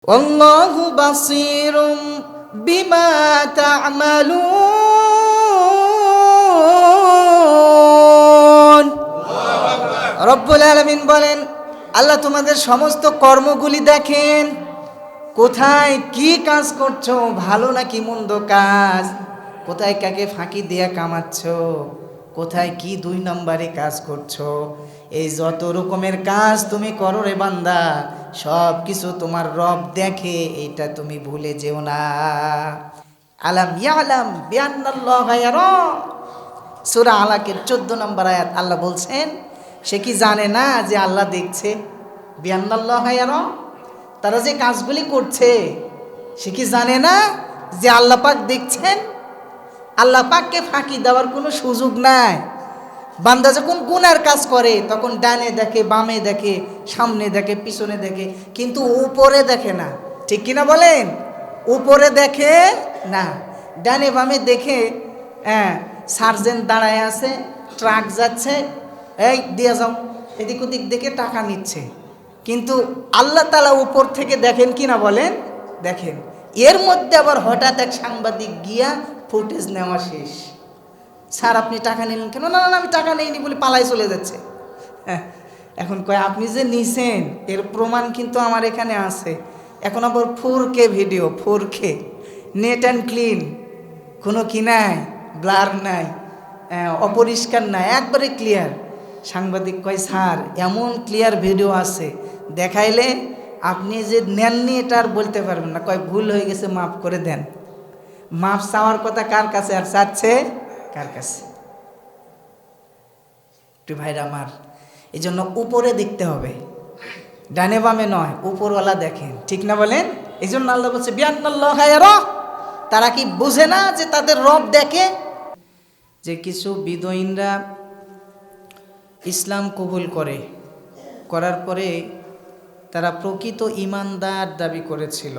আল্লাহু বাসীরুম বিমা তা'মালুন। রব্বুল আলামিন বলেন, আল্লাহ তোমাদের সমস্ত কর্মগুলি দেখেন। কোথায় কি কাজ করছো, ভালো নাকি মন্দ কাজ, কোথায় কাকে ফাঁকি দিয়ে কামাচ্ছ, কোথায় কি 2 নম্বরে কাজ করছো, এই যত রকমের কাজ তুমি করো রে বান্দা, সব কিছু তোমার রব দেখে, এটা তুমি ভুলে যেও না। আলাম ইয়ালাম বিআন্নাল্লাহা ইয়ারা। সূরা আলাকের 14 নম্বর আয়াত, আল্লাহ বলছেন, সে কি জানে না যে আল্লাহ দেখছে? বিআন্নাল্লাহা ইয়ারা, তারা যে কাজগুলি করছে, সে কি জানে না যে আল্লাহ পাক দেখছেন? আল্লাহ পাককে ফাঁকি দেওয়ার কোনো সুযোগ নাই। বান্দা যখন গুনার কাজ করে তখন ডানে দেখে, বামে দেখে, সামনে দেখে, পিছনে দেখে, কিন্তু উপরে দেখে না। ঠিক কিনা বলেন? উপরে দেখে না, ডানে বামে দেখে। হ্যাঁ, সার্জেন্ট দাঁড়ায় আছে, ট্রাক যাচ্ছে, এই দিয়ে যাও, এদিক ওদিক দেখে টাকা নিচ্ছে, কিন্তু আল্লাহ তাআলা উপর থেকে দেখেন কিনা বলেন? দেখেন। এর মধ্যে আবার হঠাৎ এক সাংবাদিক গিয়া ফুটেজ নেওয়া শেষ। স্যার আপনি টাকা নিলেন কেন? না না, আমি টাকা নেইনি বলে পালাই চলে যাচ্ছে। হ্যাঁ, এখন কয় আপনি যে নিছেন এর প্রমাণ কিন্তু আমার এখানে আছে। এখন আবার 4K video, 4K, net and clean, কোনো কি নাই, ব্লার নাই, অপরিষ্কার নাই, একবারে ক্লিয়ার। সাংবাদিক কয় স্যার এমন ক্লিয়ার ভিডিও আছে, দেখাইলে আপনি যে নেননি এটা আর বলতে পারবেন না। কয় ভুল হয়ে গেছে, মাফ করে দেন। মাফ চাওয়ার কথা কার কাছে, আর চাচ্ছে কার কাছে? একটু ভাইরা আমার, এই জন্য উপরে দেখতে হবে, ডানে বামে নয়, উপরওয়ালা দেখেন। ঠিক না বলেন? এই জন্য আল্লাহ বলছে বিআন্নাল্লাহা ইয়ারা। তারা কি বুঝে না যে তাদের রব দেখে? যে কিছু বিদঈনরা ইসলাম কবুল করার পরে তারা প্রকৃত ঈমানদার দাবি করেছিল,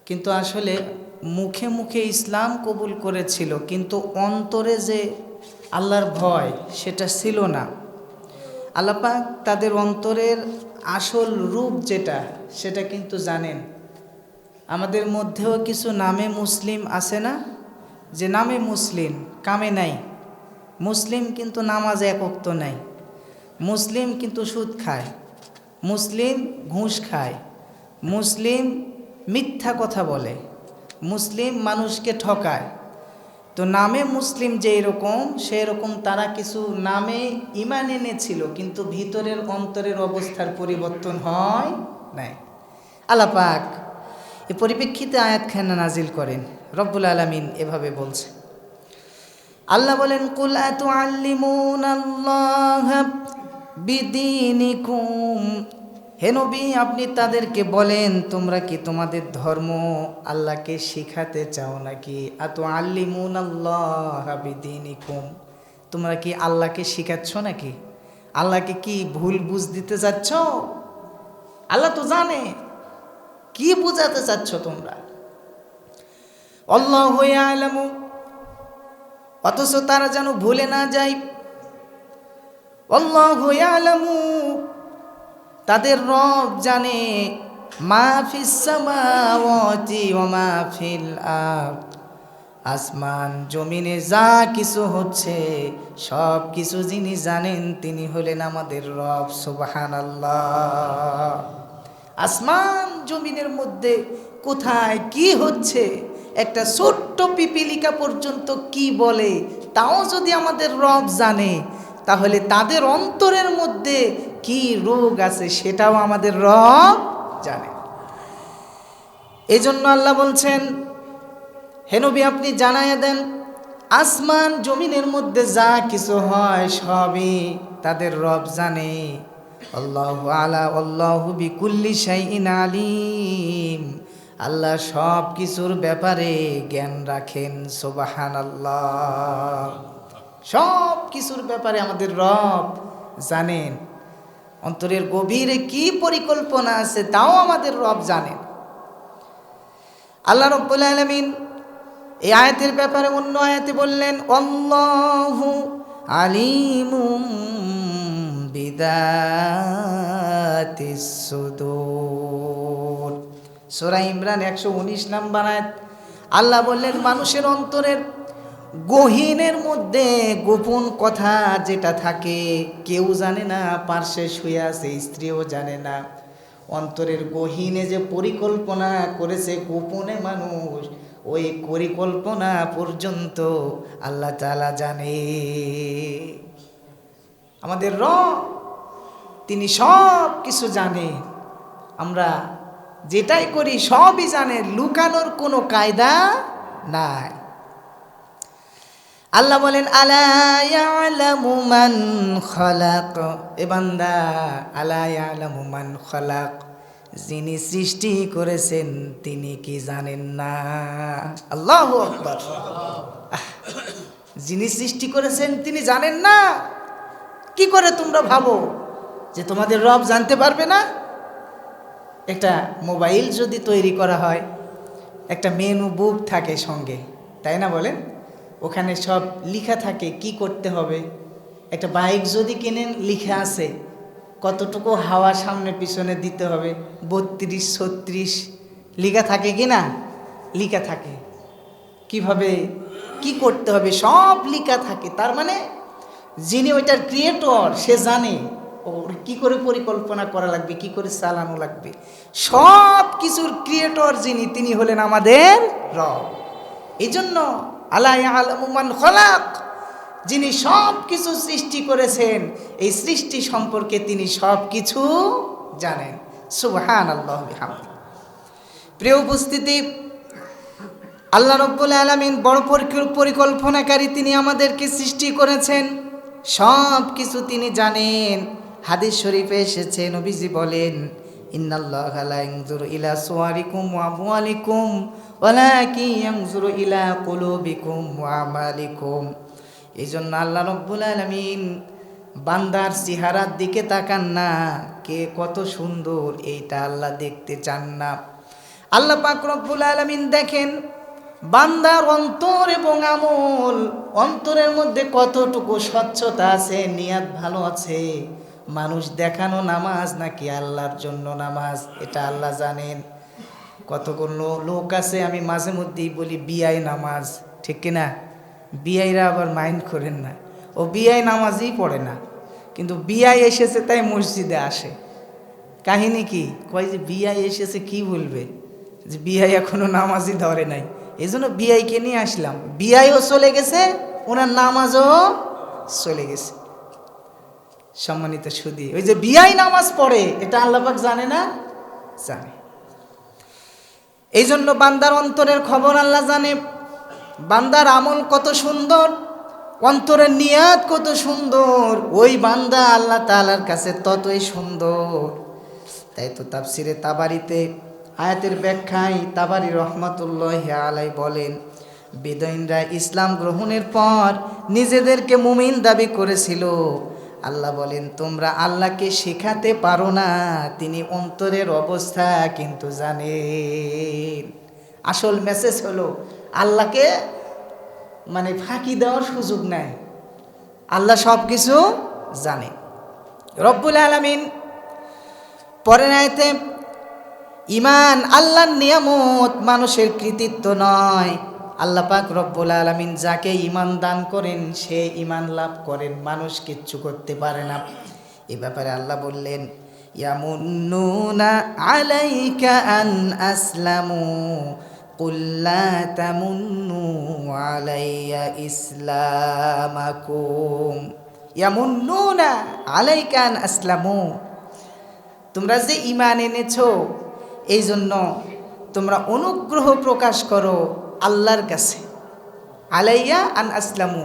কিন্তু আসলে মুখে মুখে ইসলাম কবুল করেছিল, কিন্তু অন্তরে যে আল্লাহর ভয় সেটা ছিল না। আল্লাহ পাক তাদের অন্তরের আসল রূপ যেটা, সেটা কিন্তু জানেন। আমাদের মধ্যেও কিছু নামে মুসলিম আছে না, যে নামে মুসলিম কামে নাই, মুসলিম কিন্তু নামাজ এক ওয়াক্ত নাই, মুসলিম কিন্তু সুদ খায়, মুসলিম ঘুষ খায়, মুসলিম মিথ্যা কথা বলে, মুসলিম মানুষকে ঠকায়। তো নামে মুসলিম যে এরকম, সেই রকম তারা কিছু নামে ঈমান এনেছিল, কিন্তু ভিতরের অন্তরের অবস্থার পরিবর্তন হয় নাই। আল্লাহ পাক এই পরিপ্রেক্ষিতে আয়াতখানা নাজিল করেন। রব্বুল আলামিন এভাবে বলছে, আল্লাহ বলেন, কুল আতুআল্লিমুনাল্লাহা বিদীনিকুম। হে নবী, আপনি তাদেরকে বলেন, তোমরা কি তোমাদের ধর্ম আল্লাহকে শিখাতে চাও নাকি? আতুআল্লিমুনাল্লাহা বিদীনিকুম, তোমরা কি আল্লাহকে শিখাচ্ছ নাকি? আল্লাহকে কি ভুল বুঝ দিতে চাচ্ছ? আল্লাহ তো জানে কি বুঝাতে চাচ্ছ তোমরা। আল্লাহু ইয়ালামু, অথচ তারা যেন ভুলে না যায়। আল্লাহু ইয়ালামু, তাদের রব জানে, মা ফিস সামাওয়াতি ওয়া মা ফিল আরদ, আসমান জমিনে যা কিছু হচ্ছে সব কিছু যিনি জানেন তিনি হলেন আমাদের রব। সুবহানাল্লাহ। আসমান জমিনের মধ্যে কোথায় কি হচ্ছে, একটা ছোট্ট পিপিলিকা পর্যন্ত কি বলে, তাও যদি আমাদের রব জানে, তাহলে তাদের অন্তরের মধ্যে কি রোগ আছে সেটাও আমাদের রব জানে। এই জন্য আল্লাহ বলছেন, হে নবী আপনি জানাইয়া দেন, আসমান জমিনের মধ্যে যা কিছু হয় সবই তাদের রব জানে। আল্লাহু আলা আল্লাহু বিকুল্লি শাইইন আলিম, আল্লাহ সব কিছুর ব্যাপারে জ্ঞান রাখেন। সুবহানাল্লাহ। সব কিছুর ব্যাপারে আমাদের রব জানেন। অন্তরের গভীরে কি পরিকল্পনা আছে তাও আমাদের রব জানেন। আল্লাহ রাব্বুল আলামিন এই আয়াতের ব্যাপারে অন্য আয়াতে বললেন, আল্লাহু আলিমুম বিদাতিস সুদূর। সূরা ইমরান 119 নম্বর আয়াত। আল্লাহ বললেন মানুষের অন্তরের গহীনের মধ্যে গোপন কথা যেটা থাকে কেউ জানে না, পার্শ্বে শুয়ে আছে স্ত্রীও জানে না। অন্তরের গহীনে যে পরিকল্পনা করেছে গোপনে মানুষ, ওই পরিকল্পনা পর্যন্ত আল্লাহ তাআলা জানে। আমাদের রব তিনি সব কিছু জানে, আমরা যেটাই করি সবই জানে, লুকানোর কোনো কায়দা নাই। আল্লাহ বলেন আলা ইয়ালামু মান খালাক, এ বান্দা আলা ইয়ালামু মান খালাক, যিনি সৃষ্টি করেছেন তিনি কি জানেন না? আল্লাহু আকবার। যিনি সৃষ্টি করেছেন তিনি জানেন না? কি করে তোমরা ভাবো যে তোমাদের রব জানতে পারবে না? একটা মোবাইল যদি তৈরি করা হয়, একটা মেনু বুক থাকে সঙ্গে, তাই না বলেন? ওখানে সব লেখা থাকে কি করতে হবে। একটা বাইক যদি কেনেন লেখা আছে কতটুকু হাওয়া সামনে পিছনে দিতে হবে, 32 36 লেখা থাকে কি না? লেখা থাকে কিভাবে কি করতে হবে সব লেখা থাকে। তার মানে যিনি ওইটার ক্রিয়েটর সে জানে ওর কি করে পরিকল্পনা করা লাগবে, কি করে চালানো লাগবে। সব কিছুর ক্রিয়েটর যিনি, তিনি হলেন আমাদের রব। এই জন্য আলা ইয়ালামু মান খালাক, যিনি সব কিছু সৃষ্টি করেছেন, এই সৃষ্টি সম্পর্কে তিনি সব কিছু জানেন। সুবহানাল্লাহ বিহামদি। প্রিয় উপস্থিতি, আল্লাহ রাব্বুল আলামিন বড় পরিকল্পনাকারী, তিনি আমাদেরকে সৃষ্টি করেছেন, সব কিছু তিনি জানেন। হাদিস শরীফে এসেছে, নবীজি বলেন ইন্নাল্লাহা লা ইয়ানজুরু ইলা সুওয়ারিকুম ওয়া আমওয়ালিকুম ওয়ালাকিন ইয়ানজুরু ইলা কুলুবিকুম ওয়া আমালিকুম। এই জন্য আল্লাহ রাব্বুল আলামিন বান্দার চেহারার দিকে তাকান না, কে কত সুন্দর এইটা আল্লাহ দেখতে চান না। আল্লাহ পাক রব্বুল আলামিন দেখেন বান্দার অন্তর এবং আমল, অন্তরের মধ্যে কতটুকু স্বচ্ছতা আছে, নিয়াত ভালো আছে, মানুষ দেখানো নামাজ নাকি আল্লাহর জন্য নামাজ এটা আল্লাহ জানেন। কতগুলো লোক আছে, আমি মাঝে মধ্যেই বলি বিআই নামাজ, ঠিক কিনা? বিআইরা আবার মাইন্ড করেন না, ও বিআই নামাজই পড়ে না, কিন্তু বিআই এসেছে তাই মসজিদে আসে। কাহিনী কি? কয় যে বিআই এসেছে, কি বলবে যে বিআই এখনো নামাজই ধরে নাই, এই জন্য বিআইকে নিয়ে আসলাম। বিআইও চলে গেছে, ওনার নামাজও চলে গেছে। সম্মানিত সুধী, ওই যে বিআই নামাজ পড়ে এটা আল্লাহ পাক জানে না? জানে। এই জন্য বান্দার অন্তরের খবর আল্লাহ জানে, বান্দার আমল কত সুন্দর, অন্তরের নিয়াত কত সুন্দর, ওই বান্দা আল্লাহ তাআলার কাছে ততই সুন্দর। তাই তো তাফসিরে তাবারিতে আয়াতের ব্যাখ্যায় তাবারি রহমাতুল্লাহি আলাইহি বলেন, বেদুইনরা ইসলাম গ্রহণের পর নিজেদেরকে মুমিন দাবি করেছিল। আল্লাহ বলেন তোমরা আল্লাহকে শেখাতে পারো না, তিনি অন্তরের অবস্থা কিন্তু জানেন। আসল মেসেজ হলো আল্লাহকে মানে ফাঁকি দেওয়ার সুযোগ নাই, আল্লাহ সব কিছু জানে। রব্বুল আলামিন পরের আয়াতে ঈমান আল্লাহর নিয়ামত, মানুষের কৃতিত্ব নয়। আল্লাহ পাক রব্বুল আলামিন যাকে ঈমান দান করেন সে ঈমান লাভ করেন, মানুষ কিচ্ছু করতে পারে না। এই ব্যাপারে আল্লাহ বললেন ইয়ামুন্নুনা আলাইকা আন আসলামু কুল লা তামুন্নু আলাইয়া ইসলামাকুম। ইয়ামুন্নুনা আলাইকা আন আসলামু, তোমরা যে ঈমান এনেছো এই জন্য তোমরা অনুগ্রহ প্রকাশ করো আল্লাহর কাছে। আলাইয়া আন আসলামু,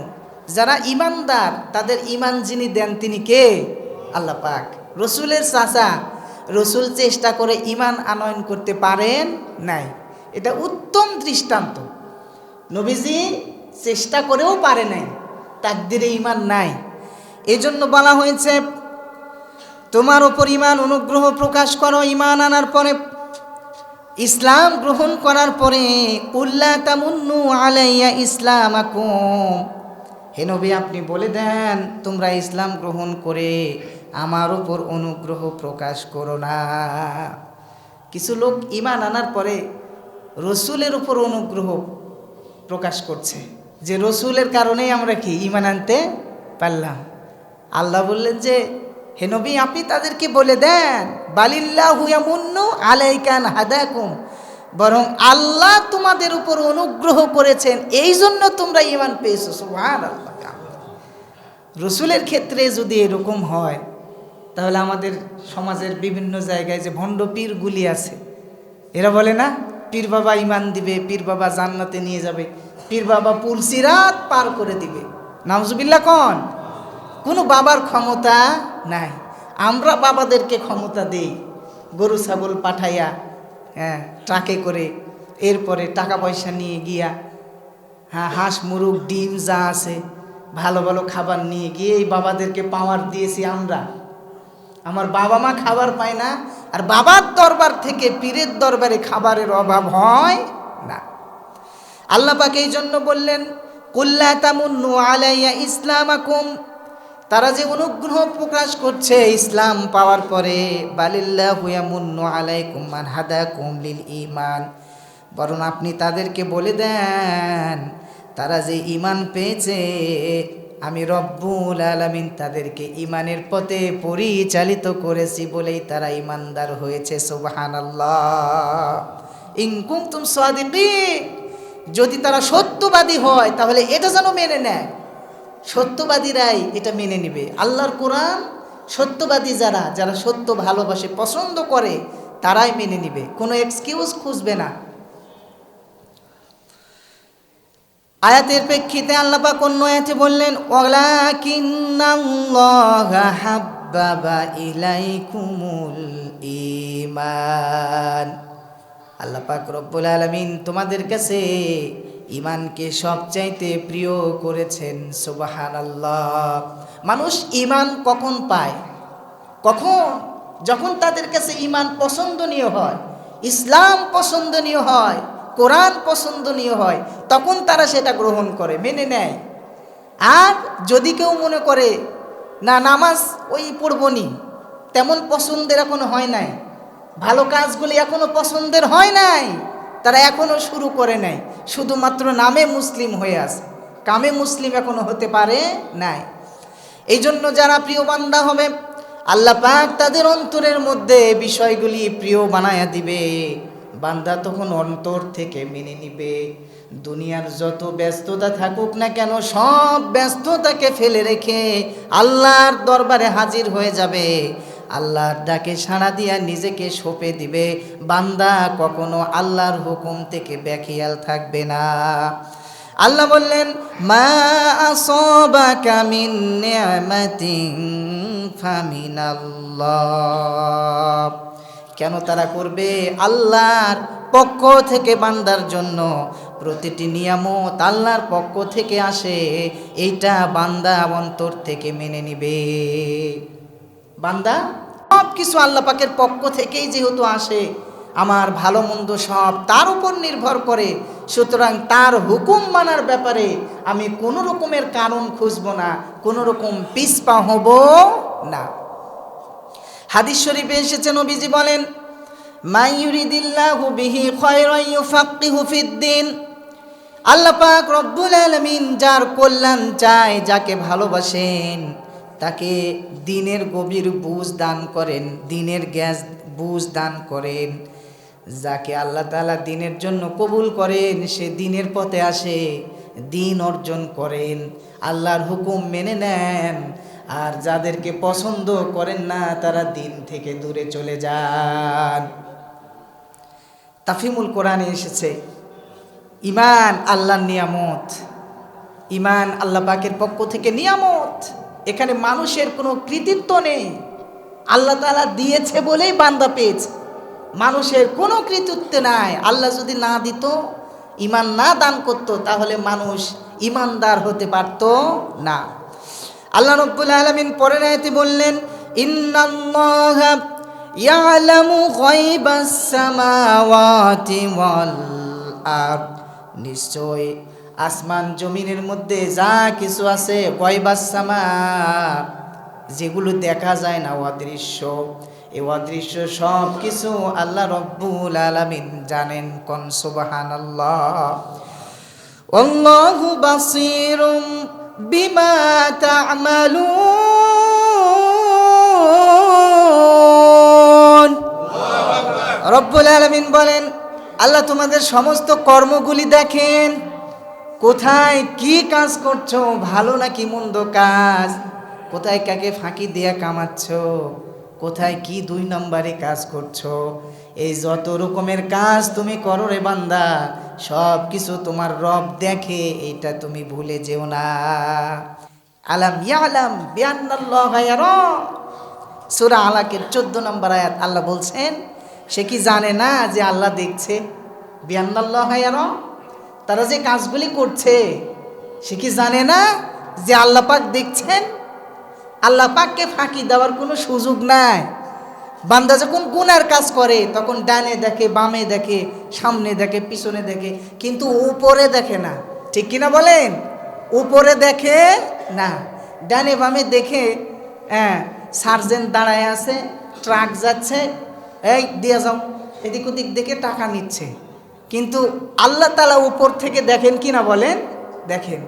যারা ঈমানদার তাদের ঈমান যিনি দেন তিনি কে? আল্লাহ পাক। রসুলের চাচা রসুল চেষ্টা করে ঈমান আনয়ন করতে পারেন নাই, এটা উত্তম দৃষ্টান্ত। নবীজি চেষ্টা করেও পারে নাই, তাকদিরে ঈমান নাই। এজন্য বলা হয়েছে তোমার উপর ঈমান অনুগ্রহ প্রকাশ করো, ঈমান আনার পরে ইসলাম গ্রহণ করার পরে কুল্লা তামুন্নু আলাইয়া ইসলামাকুম, হে নবী আপনি বলে দেন তোমরা ইসলাম গ্রহণ করে আমার উপর অনুগ্রহ প্রকাশ করো না। কিছু লোক ঈমান আনার পরে রসুলের উপর অনুগ্রহ প্রকাশ করছে যে রসুলের কারণেই আমরা কি ঈমান আনতে পারলাম। আল্লাহ বললেন যে হে নবী, আপনি তাদেরকে বলে দেন, বালিল্লাহু ইয়ামুন্নু আলাইকান হাদাকুম, বরং আল্লাহ তোমাদের উপর অনুগ্রহ করেছেন, এই জন্য তোমরা ঈমান পেয়েছো। সুবহানাল্লাহ। রসুলের ক্ষেত্রে যদি এরকম হয়, তাহলে আমাদের সমাজের বিভিন্ন জায়গায় যে ভণ্ড পীরগুলি আছে, এরা বলে না পীর বাবা ঈমান দিবে, পীর বাবা জান্নাতে নিয়ে যাবে, পীর বাবা পুল সিরাত পার করে দিবে। নাউজুবিল্লাহ কোন? কোনো বাবার ক্ষমতা নাই। আমরা বাবাদেরকে ক্ষমতা দেই, গরু ছাগল পাঠাইয়া, হ্যাঁ, ট্রাকে করে, এরপরে টাকা পয়সা নিয়ে গিয়া, হ্যাঁ, হাঁস মুরগ ডিম যা আছে ভালো ভালো খাবার নিয়ে গিয়ে এই বাবাদেরকে পাওয়ার দিয়েছি আমরা। আমার বাবা মা খাবার পায় না, আর বাবার দরবার থেকে পীরের দরবারে খাবারের অভাব হয় না। আল্লাহ পাক এই জন্য বললেন, কুল্লা তামুন্নু আলাইয়া ইসলামাকুম, তারা যে অনুগ্রহ প্রকাশ করছে ইসলাম পাওয়ার পরে, বালিল্লাহু ইয়ামুন্নু আলাইকুম মান হাদাকুম লিল ঈমান, বরং আপনি তাদেরকে বলে দেন তারা যে ঈমান পেয়েছে, আমি রব্বুল আলামিন তাদেরকে ঈমানের পথে পরিচালিত করেছি বলেই তারা ঈমানদার হয়েছে। সুবহানাল্লাহ। ইন কুনতুম সাদিকিন, যদি তারা সত্যবাদী হয় তাহলে এটা যেন মেনে নেয়। সত্যবাদীরাই এটা মেনে নেবে। আল্লাহর কোরআন সত্যবাদী যারা, যারা সত্য ভালোবাসে, পছন্দ করে, তারাই মেনে নেবে, কোনো এক্সকিউজ খুঁজবে না। আয়াতের প্রেক্ষিতে আল্লাহ পাক অন্য আয়াতে বললেন, ওয়ালাকিন্নাল্লাহা হাব্বাবা ইলাইকুমুল ঈমান, আল্লাহ পাক রব্বুল আলামিন তোমাদের কাছে ঈমানকে সবচাইতে প্রিয় করেছেন। সুবহানাল্লাহ। মানুষ ঈমান কখন পায়? কখন? যখন তাদের কাছে ঈমান পছন্দনীয় হয়, ইসলাম পছন্দনীয় হয়, কোরআন পছন্দনীয় হয়, তখন তারা সেটা গ্রহণ করে, মেনে নেয়। আর যদি কেউ মনে করে না নামাজ ওই পড়বনি, তেমন পছন্দের এখনো হয় নাই, ভালো কাজগুলি এখনো পছন্দের হয় নাই, তারা এখনো শুরু করে নাই, শুধুমাত্র নামে মুসলিম হয়ে আছে, কামে মুসলিম এখনো হতে পারে নাই। এই জন্য যারা প্রিয় বান্দা হবে, আল্লাহ পাক তাদের অন্তরের মধ্যে বিষয়গুলি প্রিয় বানায়া দিবে, বান্দা তখন অন্তর থেকে মেনে নিবে। দুনিয়ার যত ব্যস্ততা থাকুক না কেন, সব ব্যস্ততাকে ফেলে রেখে আল্লাহর দরবারে হাজির হয়ে যাবে, আল্লাহর ডাকে সাড়া দিয়া নিজেকে সঁপে দিবে। বান্দা কখনো আল্লাহর হুকুম থেকে বেখিয়াল থাকবে না। আল্লাহ বললেন, মা আসাবাকা মিন নি'মাতিন ফামিনাল্লাহ, কেন তারা করবে? আল্লাহর পক্ষ থেকে বান্দার জন্য প্রতিটি নিয়ামত আল্লাহর পক্ষ থেকে আসে, এইটা বান্দা অন্তর থেকে মেনে নিবে। বান্দা সব কিছু আল্লাহ পাকের পক্ষ থেকেই যেহেতু আসে, আমার ভালো মন্দ সব তার উপর নির্ভর করে, সুতরাং তার হুকুম মানার ব্যাপারে আমি কোনো রকমের কারণ খুঁজব না, কোনো রকম পিছপা হব না। হাদিস শরীফে এসেছে, নবীজি বলেন, মান ইউরিদিল্লাহু বিহি খায়রান ইউফাক্কিহু ফিদ্দিন, আল্লাহ পাক রব্বুল আলামিন যার কল্যাণ চায়, যাকে ভালোবাসেন, তাকে দ্বীনের গভীর বুঝ দান করেন, দ্বীনের জ্ঞান বুঝ দান করেন। যাকে আল্লাহ তাআলা দ্বীনের জন্য কবুল করেন, সে দ্বীনের পথে আসে, দ্বীন অর্জন করেন, আল্লাহর হুকুম মেনে নেন। আর যাদেরকে পছন্দ করেন না, তারা দ্বীন থেকে দূরে চলে যান। তাফহিমুল কোরআনে এসেছে, ঈমান আল্লাহর নিয়ামত, ঈমান আল্লাহ পাকের পক্ষ থেকে নিয়ামত। এখানে মানুষের কোনো কৃতিত্ব নেই, আল্লাহ তাআলা দিয়েছে বলেই বান্দা পেয়েছে, মানুষের কোনো কৃতিত্ব নাই। আল্লাহ যদি না দিত, ঈমান না দান করত, তাহলে মানুষ ঈমানদার হতে পারত না। আল্লাহ রাব্বুল আলামিন পরের আয়াতে বললেন, ইন্নাল্লাহা ইয়ালামু গায়বাস সামাওয়াতি ওয়াল আরদ, নিশ্চয় আসমান জমিনের মধ্যে যা কিছু আছে, গায়বাস সামা, যেগুলো দেখা যায় না, অদৃশ্য, এই অদৃশ্য সব কিছু আল্লাহ রব্বুল আলামিন জানেন। কোন সুবহানাল্লাহ। আল্লাহু বাসীরুম বিমা তা'মালুন। রব্বুল আলামিন বলেন, আল্লাহ তোমাদের সমস্ত কর্মগুলি দেখেন। কোথায় কি কাজ করছো, ভালো নাকি মন্দ কাজ, কোথায় কাকে ফাঁকি দিয়ে কামাচ্ছ, কোথায় কি 2 নম্বরে কাজ করছো, এই যত রকমের কাজ তুমি করো রে বান্দা, সব কিছু তোমার রব দেখে, এটা তুমি ভুলে যেও না। আলাম ইয়ালাম বিআন্নাল্লাহা ইয়ারা। সূরা আলাকের 14 নম্বর আয়াত আল্লাহ বলছেন, সে কি জানে না যে আল্লাহ দেখছে? বিআন্নাল্লাহা ইয়ারা, তারা যে কাজগুলি করছে সে কি জানে না যে আল্লাহ পাক দেখছেন? আল্লাহ পাককে ফাঁকি দেওয়ার কোনো সুযোগ নাই। বান্দা যখন গুনার কাজ করে তখন ডানে দেখে, বামে দেখে, সামনে দেখে, পিছনে দেখে, কিন্তু উপরে দেখে না। ঠিক কিনা বলেন? উপরে দেখে না, ডানে বামে দেখে। সার্জেন্ট দাঁড়ায় আছে, ট্রাক যাচ্ছে, এই দিয়ে যাও, এদিক ওদিক দেখে টাকা নিচ্ছে। কিন্তু আল্লাহ তাআলা উপর থেকে দেখেন কিনা বলেন? দেখেন।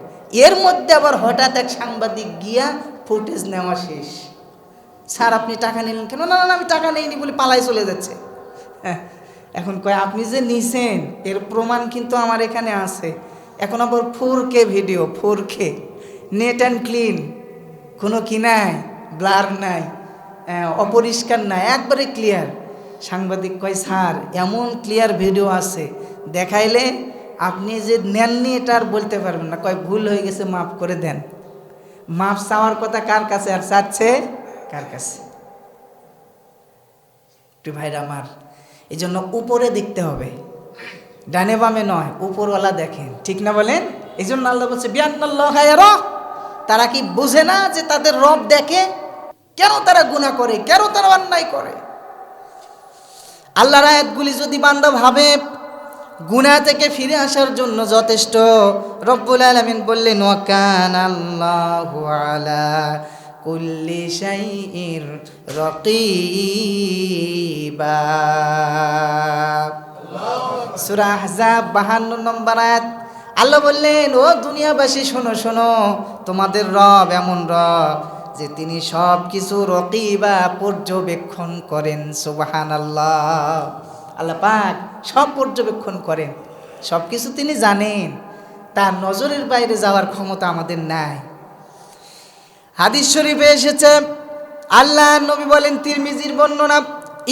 এর মধ্যে আবার হঠাৎ এক সাংবাদিক গিয়া ফুটেজ নেওয়া শেষ। স্যার আপনি টাকা নিলেন কেন? না না আমি টাকা নেইনি বলে পালাই চলে যাচ্ছে। এখন কয় আপনি যে নিছেন এর প্রমাণ কিন্তু আমার এখানে আছে। এখন আবার 4K video, 4K, net and clean, কোনো কি নাই, ব্লার নাই, অপরিষ্কার নাই, একবারে ক্লিয়ার। সাংবাদিক কয় স্যার এমন ক্লিয়ার ভিডিও আছে, দেখাইলে আপনি যে নেননি এটা আর বলতে পারবেন না। কয় ভুল হয়ে গেছে, মাফ করে দেন। মাফ চাওয়ার কথা কার কাছে, আর চাচ্ছে কার কাছে? একটু ভাইরা আমার, এই জন্য উপরে দেখতে হবে, ডানে বামে নয়, উপরওয়ালা দেখেন। ঠিক না বলেন? এই জন্য আল্লাহ বলছে বিআন্নাল্লাহা ইয়ারা। তারা কি বুঝে না যে তাদের রব দেখে? কেন তারা গুনাহ করে, কেন তারা অন্যায় করে? আল্লাহর আয়াতগুলি যদি বান্দা ভাবে গুনাহ থেকে ফিরে আসার জন্য যথেষ্ট, রব্বুল আলামিন বললেন ওয়া কানাল্লাহু আলা কুল্লি শাইইর রাকিবা। সূরা আহজাব 52 নম্বর আয়াত আল্লাহ বললেন, ও দুনিয়াবাসী শোনো শোনো, তোমাদের রব এমন রব যে তিনি সব কিছু রকিবা, পর্যবেক্ষণ করেন। সুবহানাল্লাহ। আল্লাহ পাক সব পর্যবেক্ষণ করেন, সব কিছু তিনি জানেন। তার নজরের বাইরে যাওয়ার ক্ষমতা আমাদের নাই। হাদিস শরীফে এসেছে, আল্লাহ নবী বলেন, তিরমিজির বর্ণনা,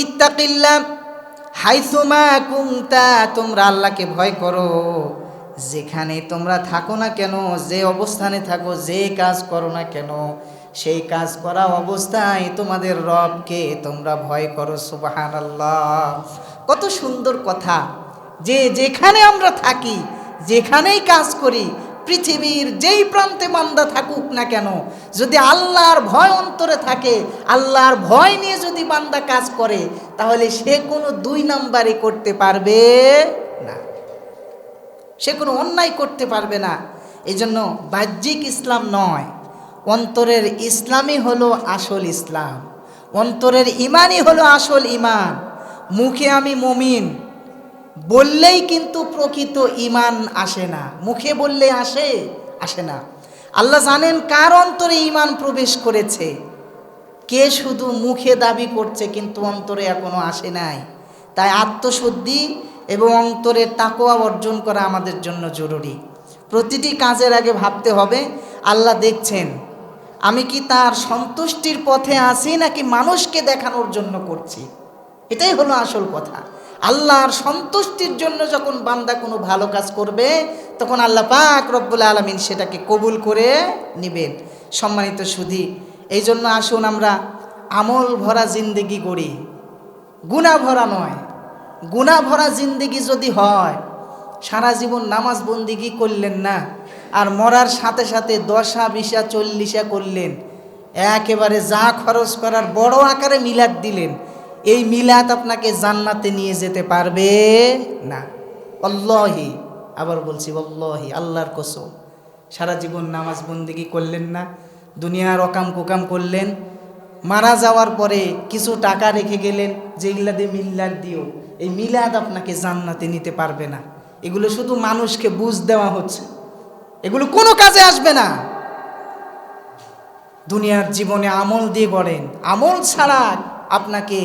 ইত্তাকিল্লাহ হাইসুমা কুনতা, তোমরা আল্লাহকে ভয় করো যেখানে তোমরা থাকো না কেন, যে অবস্থানে থাকো, যে কাজ করো না কেন, সেই কাজ করা অবস্থায় তোমাদের রবকে তোমরা ভয় করো। সুবহানাল্লাহ। কত সুন্দর কথা, যে যেখানে আমরা থাকি, যেখানেই কাজ করি, পৃথিবীর যেই প্রান্তে বান্দা থাকুক না কেন, যদি আল্লাহর ভয় অন্তরে থাকে, আল্লাহর ভয় নিয়ে যদি বান্দা কাজ করে, তাহলে সে কোনো 2 নম্বরে করতে পারবে না, সে কোনো অন্যায় করতে পারবে না। এই জন্য বাহ্যিক ইসলাম নয়, অন্তরের ইসলামই হলো আসল ইসলাম, অন্তরের ইমানই হলো আসল ইমান। মুখে আমি মুমিন বললেই কিন্তু প্রকৃত ইমান আসে না, মুখে বললে আসে না। আল্লাহ জানেন কার অন্তরে ইমান প্রবেশ করেছে, কে শুধু মুখে দাবি করছে কিন্তু অন্তরে এখনো আসে নাই। তাই আত্মশুদ্ধি এবং অন্তরের তাকওয়া অর্জন করা আমাদের জন্য জরুরি। প্রতিটি কাজের আগে ভাবতে হবে, আল্লাহ দেখছেন, আমি কি তার সন্তুষ্টির পথে আছি নাকি মানুষকে দেখানোর জন্য করছি। এটাই হলো আসল কথা। আল্লাহর সন্তুষ্টির জন্য যখন বান্দা কোনো ভালো কাজ করবে, তখন আল্লাহ পাক রব্বুল আলামিন সেটাকে কবুল করে নেবেন। সম্মানিত সুধী, এই জন্য আসুন আমরা আমল ভরা জিন্দেগি গড়ি, গুনাহ ভরা নয়। গুনাহ ভরা জিন্দেগি যদি হয়, সারা জীবন নামাজ বন্দিগি করলেন না, আর মরার সাথে সাথে 10 20 40 করলেন, একেবারে যা খরচ করার বড় আকারে মিলাদ দিলেন, এই মিলাদ আপনাকে জান্নাতে নিয়ে যেতে পারবে না। আল্লাহি, আবার বলছি আল্লাহি, আল্লাহর কসম, সারা জীবন নামাজ বন্দিগি করলেন না, দুনিয়ার অকাম কুকাম করলেন, মারা যাওয়ার পরে কিছু টাকা রেখে গেলেন, যেগুলা দিয়ে মিলাদ দিও, এই মিলাদ আপনাকে জান্নাতে নিতে পারবে না। এগুলো শুধু মানুষকে বুঝ দেওয়া হচ্ছে, এগুলো কোনো কাজে আসবে না। দুনিয়ার জীবনে আমল দিয়ে গড়েন, আমল ছাড়া আপনাকে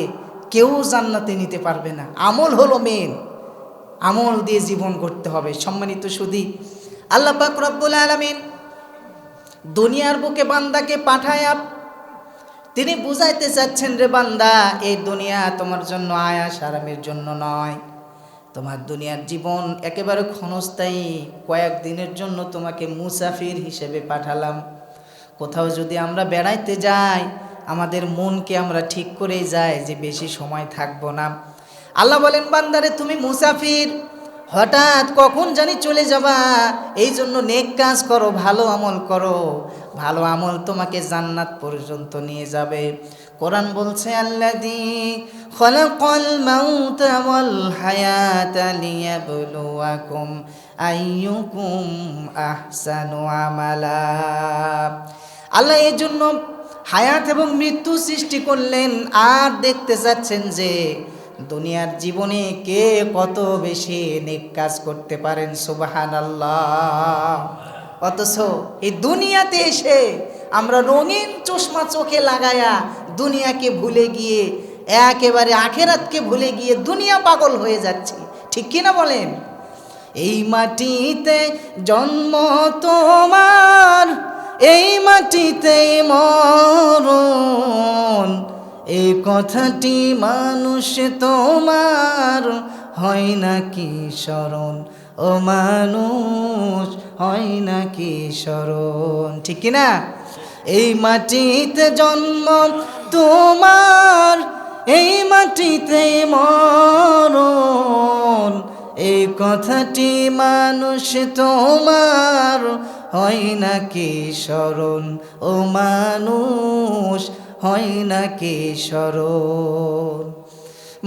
কেউ জান্নাতে নিতে পারবে না। আমল হলো মেন, আমল দিয়ে জীবন গড়তে হবে। সম্মানিত সুধী, আল্লাহ পাক রব্বুল আলামিন দুনিয়ার বুকে বান্দাকে পাঠায়া তিনি বুঝাইতে চাচ্ছেন, রে বান্দা, এই দুনিয়া তোমার জন্য আয়াস আরামের জন্য নয়। তোমার দুনিয়ার জীবন একেবারে ক্ষণস্থায়ী, কয়েকদিনের জন্য তোমাকে মুসাফির হিসেবে পাঠালাম। কোথাও যদি আমরা বেড়াইতে যাই, আমাদের মনকে আমরা ঠিক করেই যাই যে বেশি সময় থাকবো না। আল্লাহ বলেন, বান্দারে তুমি মুসাফির, হঠাৎ কখন জানি চলে যাবা। এই জন্য নেক কাজ করো, ভালো আমল করো, ভালো আমল তোমাকে জান্নাত পর্যন্ত নিয়ে যাবে। কোরআন বলছে, আল্লাযী খালাকাল মাউতা ওয়াল হায়াতা লিয়াবলুয়াকুম আইয়ুকুম আহসানু আমালা। আল্লাহ এই জন্য হায়াত এবং মৃত্যু সৃষ্টি করলেন, আর দেখতে চাচ্ছেন যে দুনিয়ার জীবনে কে কত বেশি নেক কাজ করতে পারেন। সুবহানাল্লাহ। অথচ এই দুনিয়াতে এসে আমরা রঙিন চশমা চোখে লাগায়া দুনিয়াকে ভুলে গিয়ে, একেবারে আখেরাতকে ভুলে গিয়ে দুনিয়া পাগল হয়ে যাচ্ছি, ঠিক কিনা বলেন? এই মাটিতে জন্ম তোমার, এই মাটিতে মরণ, এই কথাটি মানুষ তোমার হয় নাকি স্মরণ? ও মানুষ, হয় নাকি স্মরণ? ঠিক কিনা? এই মাটিতে জন্ম তোমার, এই মাটিতে মরণ, এই কথাটি মানুষ তোমার হয় নাকি স্মরণ? ও মানুষ, হয় নাকি স্মরণ?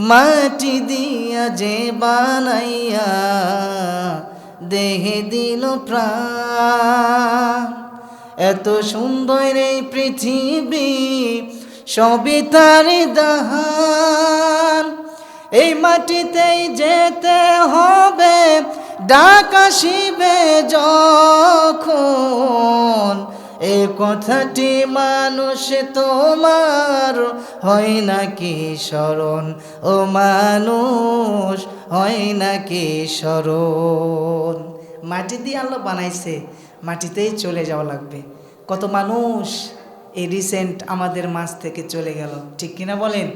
মাটি দিয়া যে বানাইয়া দেহে দিল প্রাণ, এত সুন্দর এই পৃথিবী সবই তার দান। এই মাটিতেই যেতে হবে, ডাক আসিবে যখন, এই কথাটি মানুষ তোমার হয় নাকি স্মরণ? ও মানুষ, হয় নাকি স্মরণ? মাটি দিয়ে আল্লাহ বানাইছে, মাটিতেই চলে যাওয়া লাগবে। কত মানুষ এই রিসেন্ট আমাদের মাঝ থেকে চলে গেল, ঠিক কিনা বলেন?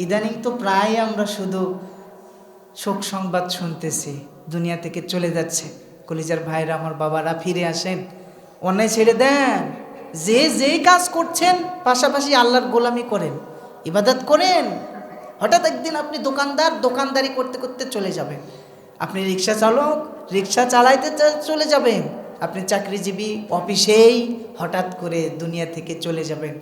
ইদানিং তো প্রায় আমরা শুধু শোক সংবাদ শুনতেছি, দুনিয়া থেকে চলে যাচ্ছে। কলিজার ভাইরা, আমার বাবারা, ফিরে আসেন, অন্যায় ছেড়ে দেন। যে যেই কাজ করছেন পাশাপাশি আল্লাহর গোলামি করেন, ইবাদত করেন। হঠাৎ একদিন আপনি দোকানদার, দোকানদারি করতে করতে চলে যাবেন। আপনি রিক্সা চালক, রিক্সা চালাইতে চলে যাবেন। আপনি চাকরিজীবী, অফিসেই হঠাৎ করে দুনিয়া থেকে চলে যাবেন।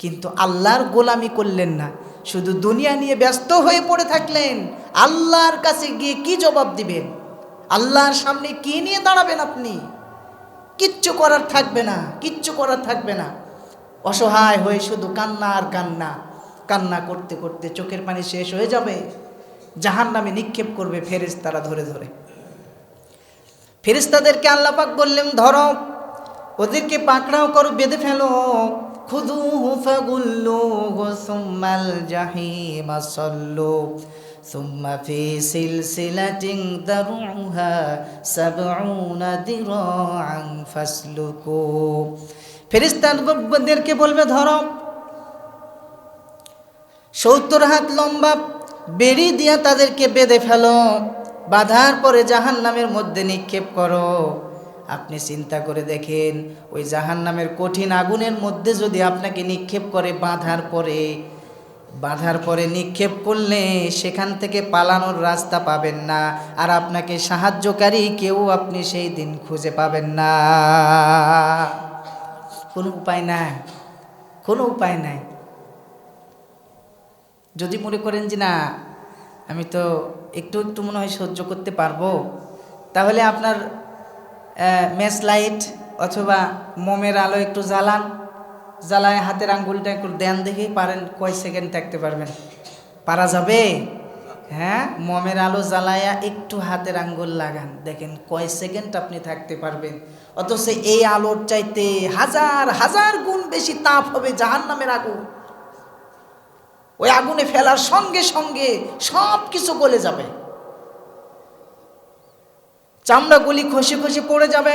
কিন্তু আল্লাহর গোলামি করলেন না, শুধু দুনিয়া নিয়ে ব্যস্ত হয়ে পড়ে থাকলেন। আল্লাহর কাছে গিয়ে কি জবাব দিবেন? আল্লাহর সামনে কি নিয়ে দাঁড়াবেন আপনি? কিচ্ছু করার থাকবে না, কিচ্ছু করার থাকবে না। অসহায় হয়ে শুধু কান্না আর কান্না, কান্না করতে করতে চোখের পানি শেষ হয়ে যাবে। জাহান্নামে নিক্ষেপ করবে ফেরেশতারা ধরে ধরে। ফেরেশতাদেরকে আল্লাহ পাক বললেন, ধরো, ওদেরকে পাকড়াও করো, বেঁধে ফেলো। খুযুহু ফাগুল্লুহু সুম্মাল জাহিমা সাল্লু সুম্মা ফি সিলসিলাতিন দারউহা সাবউনা দিরাআন ফাসলুকু। ফেরেশতাদেরকে বলবে, ধরো, 70 হাত লম্বা বেড়ি দিয়া তাদেরকে বেঁধে ফেলো, বাঁধার পরে জাহান্নামের মধ্যে নিক্ষেপ করো। আপনি চিন্তা করে দেখেন, ওই জাহান্নামের কঠিন আগুনের মধ্যে যদি আপনাকে নিক্ষেপ করে বাঁধার পরে নিক্ষেপ করলে সেখান থেকে পালানোর রাস্তা পাবেন না, আর আপনাকে সাহায্যকারী কেউ আপনি সেই দিন খুঁজে পাবেন না। কোনো উপায় নাই, কোনো উপায় নাই। যদি মনে করেন যে না, আমি তো একটু একটু মনে হয় সহ্য করতে পারবো, তাহলে আপনার ম্যাচ লাইট অথবা মোমের আলো একটু জ্বালান, জ্বালায় হাতের আঙ্গুলটা একটু দেন দেখেই পারেন কয় সেকেন্ড থাকতে পারবেন? পারা যাবে? হ্যাঁ, মমের আলো জ্বালায়া একটু হাতের আঙ্গুল লাগান, দেখেন কয় সেকেন্ড আপনি থাকতে পারবেন। অথচ এই আলোর চাইতে হাজার হাজার গুণ বেশি তাপ হবে জাহান্নামের আগুন। ওই আগুনে ফেলার সঙ্গে সঙ্গে সব কিছু গলে যাবে, চামড়াগুলি খসে খসে পড়ে যাবে,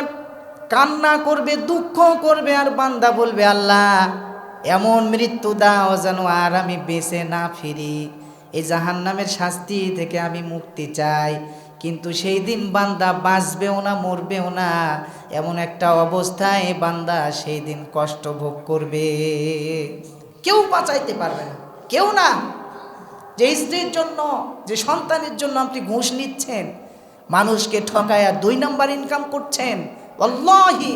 কান্না করবে, দুঃখ করবে, আর বান্দা বলবে আল্লাহ এমন মৃত্যু দাও যেন আর আমি বেঁচে না ফিরি, এই জাহান্নামের শাস্তি থেকে আমি মুক্তি চাই। কিন্তু সেই দিন বান্দা বাঁচবেও না, মরবেও না, এমন একটা অবস্থায় বান্দা সেই দিন কষ্ট ভোগ করবে, কেউ বাঁচাইতে পারবে না, কেউ না। যে স্ত্রীর জন্য, যে সন্তানের জন্য আপনি ঘুষ নিচ্ছেন, মানুষকে ঠকায়া 2 নাম্বার ইনকাম করছেন, আল্লাহি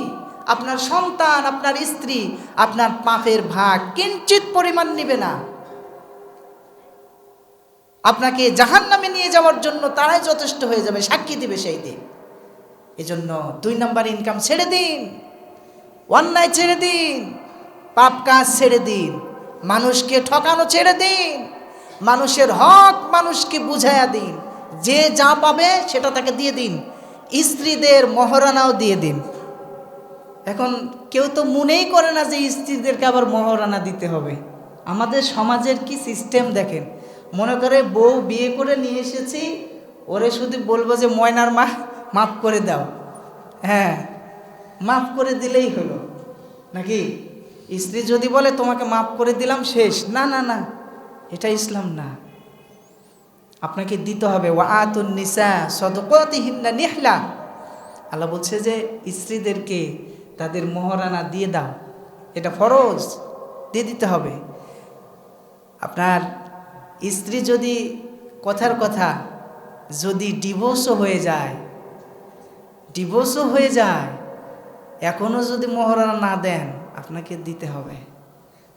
আপনার সন্তান, আপনার স্ত্রী আপনার পাপের ভাগ কিঞ্চিত পরিমাণ নিবে না। আপনাকে জাহান্নামে নিয়ে যাওয়ার জন্য তারাই যথেষ্ট হয়ে যাবে, সাক্ষী দিবে সেই দিন। এজন্য 2 নাম্বার ইনকাম ছেড়ে দিন, অন্যায় ছেড়ে দিন, পাপ কাজ ছেড়ে দিন, মানুষকে ঠকানো ছেড়ে দিন, মানুষের হক মানুষকে বুঝাইয়া দিন, যে যা পাবে সেটা তাকে দিয়ে দিন, স্ত্রীদের মহারানাও দিয়ে দিন। এখন কেউ তো মনেই করে না যে স্ত্রীদেরকে আবার মহারানা দিতে হবে। আমাদের সমাজের কি সিস্টেম দেখেন, মনে করে বউ বিয়ে করে নিয়ে এসেছি, ওরে শুধু বলবো যে ময়নার মা মাফ করে দাও, হ্যাঁ মাফ করে দিলেই হলো নাকি? স্ত্রী যদি বলে তোমাকে মাফ করে দিলাম শেষ, না না না, এটা ইসলাম না, আপনাকে দিতে হবে। ওয়াতুন নিসা সাদকাতিহিন্না নিহলা, আল্লাহ বলছে যে স্ত্রীদেরকে তাদের মহারানা দিয়ে দাও, এটা ফরজ, দিয়ে দিতে হবে। আপনার স্ত্রী যদি কথার কথা যদি ডিভোর্সও হয়ে যায়, এখনও যদি মহারানা না দেন আপনাকে দিতে হবে।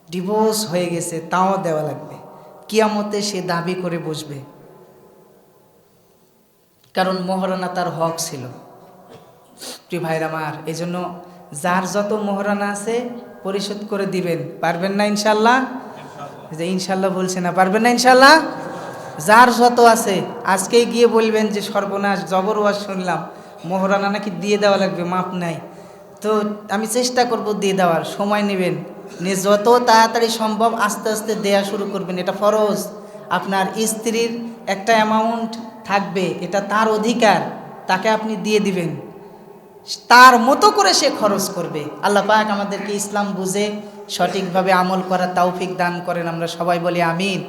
ডিভোর্স হয়ে গেছে তাও দেওয়া লাগবে, কিয়ামতে সে দাবি করে বসবে, কারণ মহারানা তার হক ছিল। প্রিয় ভাইরা আমার, এই জন্য যার যত মহারানা আছে পরিশোধ করে দিবেন। পারবেন না ইনশাল্লাহ? যে ইনশাল্লাহ বলছে না, পারবেন না ইনশাল্লাহ? যার যত আছে আজকেই গিয়ে বলবেন যে সর্বনাশ, জবর ওয়াজ শুনলাম মহারানা নাকি দিয়ে দেওয়া লাগবে, মাপ নাই, তো আমি চেষ্টা করব দিয়ে দেওয়ার, সময় নেবেন, যত তাড়াতাড়ি সম্ভব আস্তে আস্তে দেয়া শুরু করবেন, এটা ফরজ। আপনার স্ত্রীর একটা অ্যামাউন্ট থাকবে, এটা তার অধিকার, তাকে আপনি দিয়ে দিবেন, তার মতো করে সে খরচ করবে। আল্লাহ পাক আমাদেরকে ইসলাম বুঝে সঠিকভাবে আমল করার তৌফিক দান করেন, আমরা সবাই বলি আমিন।